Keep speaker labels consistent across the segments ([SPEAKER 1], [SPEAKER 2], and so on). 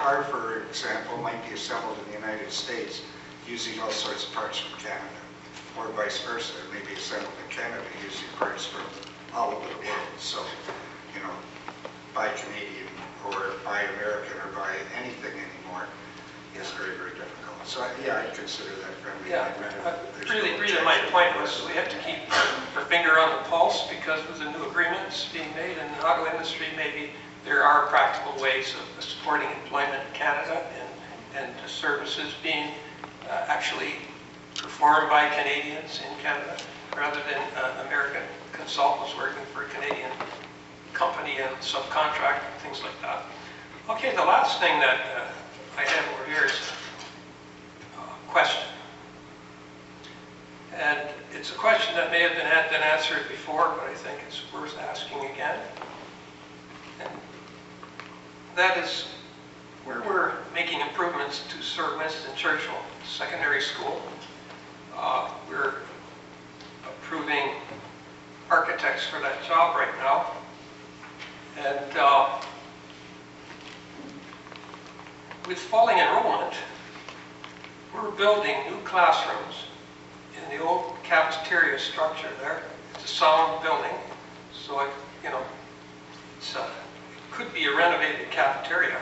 [SPEAKER 1] car, for example, might be assembled in the United States using all sorts of parts from Canada, or vice versa. It may be assembled in Canada using parts from all over the world. So, you know, buy Canadian or buy American or buy anything anymore is very, very difficult. So yeah, I'd consider that friendly.
[SPEAKER 2] Yeah, really my point was we have to keep our finger on the pulse, because with the new agreements being made in the auto industry, maybe there are practical ways of supporting employment in Canada and services being actually performed by Canadians in Canada rather than American consultants working for a Canadian company and subcontract and things like that. Okay, the last thing that I have over here is a question. And it's a question that may have been answered before, but I think it's worth asking again. And that is, where we're making improvements to Sir Winston Churchill Secondary School. We're approving architects for that job right now. And with falling enrollment, we're building new classrooms in the old cafeteria structure there. It's a sound building, so it could be a renovated cafeteria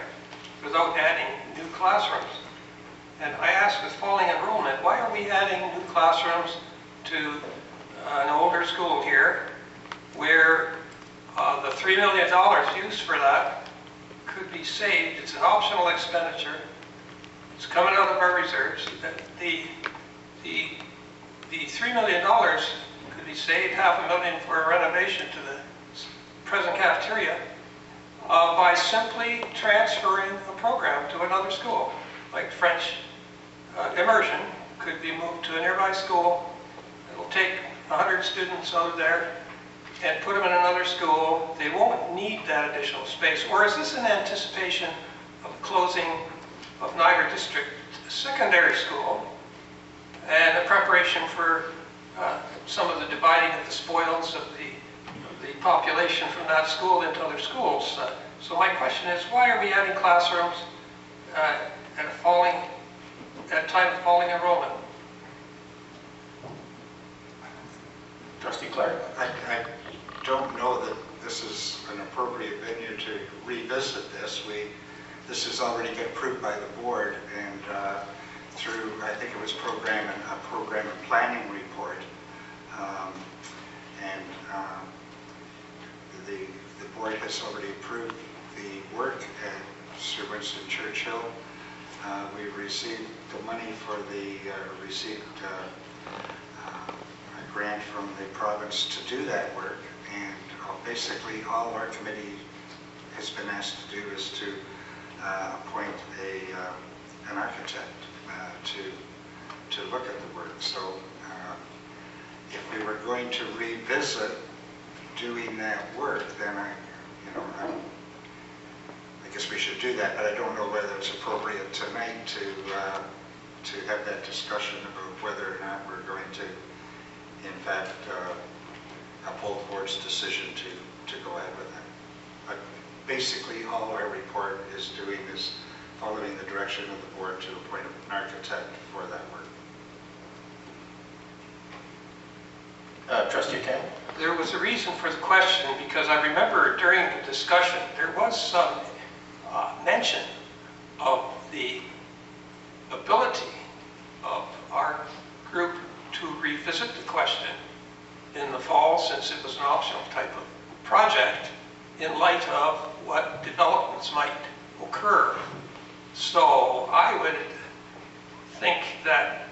[SPEAKER 2] without adding new classrooms. And I ask, with falling enrollment, why are we adding new classrooms to an older school here where the $3 million used for that could be saved? It's an optional expenditure. It's coming out of our reserves. The $3 million could be saved, $500,000 for a renovation to the present cafeteria by simply transferring a program to another school, like French immersion could be moved to a nearby school. It'll take 100 students out of there and put them in another school. They won't need that additional space. Or is this in anticipation of closing of Niagara District Secondary School and a preparation for some of the dividing of the spoils of the population from that school into other schools? So my question is, why are we adding classrooms at a time of falling enrollment?
[SPEAKER 3] Trustee Clark?
[SPEAKER 1] I don't know that this is an appropriate venue to revisit this. This has already been approved by the board, and through, I think it was a program and planning report, the board has already approved the work at Sir Winston Churchill. We received the money for received a grant from the province to do that work, and basically all our committee has been asked to do is to appoint an architect to look at the work. So if we were going to revisit doing that work, then I guess we should do that, but I don't know whether it's appropriate tonight to have that discussion about whether or not we're going to, in fact, uphold the board's decision to go ahead with that. But basically, all our report is doing is following the direction of the board to appoint an architect for that work.
[SPEAKER 3] Trustee Tam?
[SPEAKER 2] There was a reason for the question, because I remember during the discussion there was some mention of the ability of our group to revisit the question in the fall, since it was an optional type of project, in light of what developments might occur. So I would think that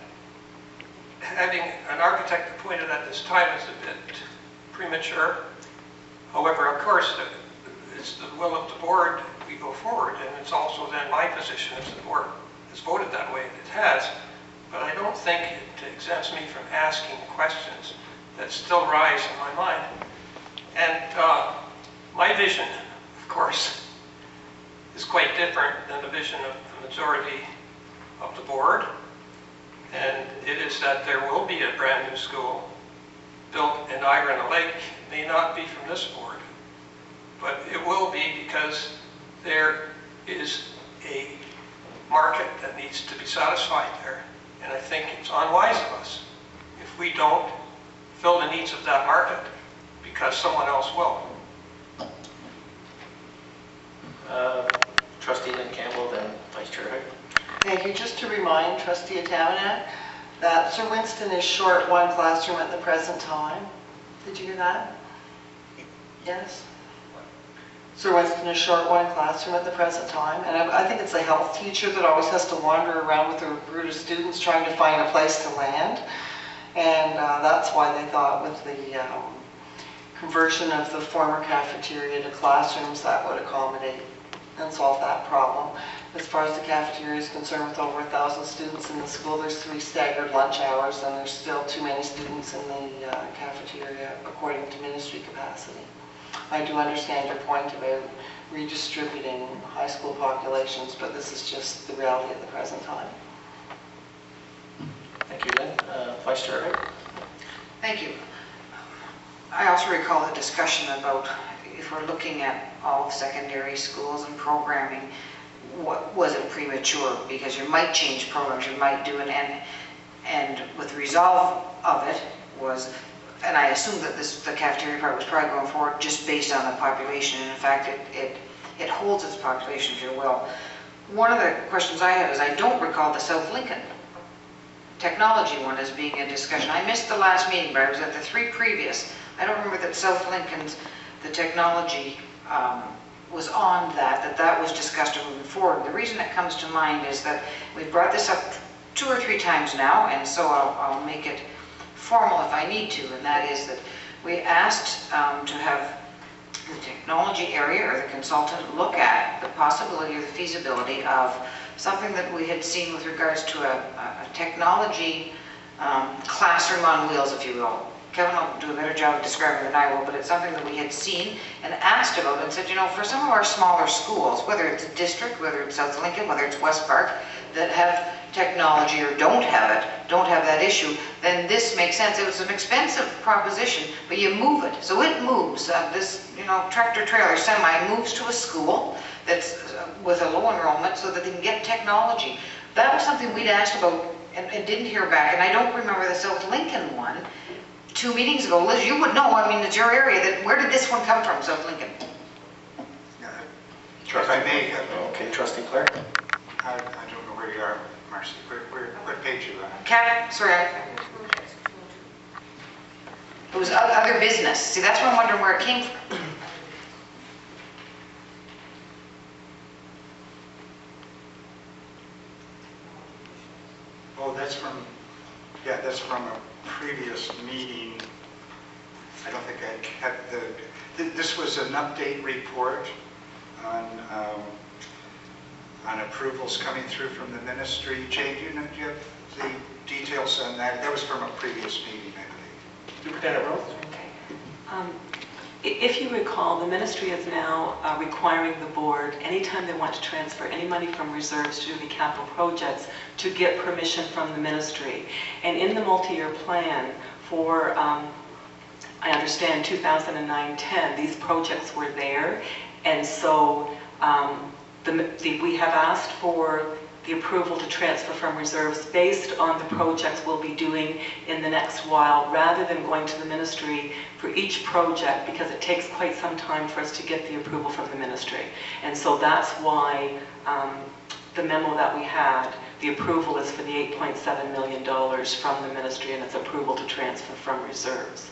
[SPEAKER 2] having an architect appointed at this time is a bit premature. However, of course, it's the will of the board we go forward, and it's also then my position as the board has voted that way, it has. But I don't think it exempts me from asking questions that still rise in my mind. And my vision, of course, is quite different than the vision of the majority of the board. And it is that there will be a brand new school built in Niagara-on-the-Lake. It may not be from this board, but it will be, because there is a market that needs to be satisfied there. And I think it's unwise of us if we don't fill the needs of that market because someone else will.
[SPEAKER 3] Trustee Lynn Campbell, then Vice Chair Hood.
[SPEAKER 4] Thank you. Just to remind Trustee Atamanak that Sir Winston is short one classroom at the present time. Did you hear that? Yes. Sir Winston is short one classroom at the present time, and I think it's a health teacher that always has to wander around with a group of students trying to find a place to land, and that's why they thought with the conversion of the former cafeteria to classrooms that would accommodate and solve that problem. As far as the cafeteria is concerned, with over 1,000 students in the school, there's 3 staggered lunch hours, and there's still too many students in the cafeteria according to ministry capacity. I do understand your point about redistributing high school populations, but this is just the reality at the present time.
[SPEAKER 3] Thank you, Lynn. Vice Chair Hood.
[SPEAKER 5] Thank you. I also recall the discussion about if we're looking at all of secondary schools and programming, was it premature? Because you might change programs, you might do an and with resolve of it was, and I assume that the cafeteria part was probably going forward just based on the population, and in fact it holds its population, if you will. One of the questions I had is I don't recall the South Lincoln technology one as being a discussion. I missed the last meeting, but I was at the 3 previous. I don't remember that South Lincoln's, the technology was on that was discussed and moving forward. The reason it comes to mind is that we've brought this up 2 or 3 times now, and so I'll make it formal if I need to, and that is that we asked to have the technology area or the consultant look at the possibility or the feasibility of something that we had seen with regards to a technology classroom on wheels, if you will. Kevin will do a better job of describing it than I will, but it's something that we had seen and asked about and said, you know, for some of our smaller schools, whether it's a district, whether it's South Lincoln, whether it's West Park, that have technology or don't have that issue, then this makes sense. It was an expensive proposition, but you move it. So it moves. This, you know, tractor trailer semi moves to a school that's with a low enrollment so that they can get technology. That was something we'd asked about and didn't hear back. And I don't remember the South Lincoln one. 2 meetings ago, Liz, you would know. I mean, it's your area. Where did this one come from, South Lincoln?
[SPEAKER 1] If I may,
[SPEAKER 3] Okay, Trustee Clark.
[SPEAKER 1] I don't know where you are, Marcy. What page are you on?
[SPEAKER 5] Cat, sorry. It was other business. See, that's why I'm wondering where it came from.
[SPEAKER 1] Oh, that's from a previous meeting. I don't think I had this was an update report on approvals coming through from the ministry. Jane, do you have the details on that? That was from a previous meeting, I believe.
[SPEAKER 3] Superintendent Rose.
[SPEAKER 6] If you recall, the ministry is now requiring the board, anytime they want to transfer any money from reserves to do the capital projects, to get permission from the ministry. And in the multi-year plan for, I understand, 2009-10, these projects were there. And so we have asked for the approval to transfer from reserves based on the projects we'll be doing in the next while, rather than going to the ministry for each project, because it takes quite some time for us to get the approval from the ministry. And so that's why the memo that we had, the approval is for the $8.7 million from the ministry, and it's approval to transfer from reserves.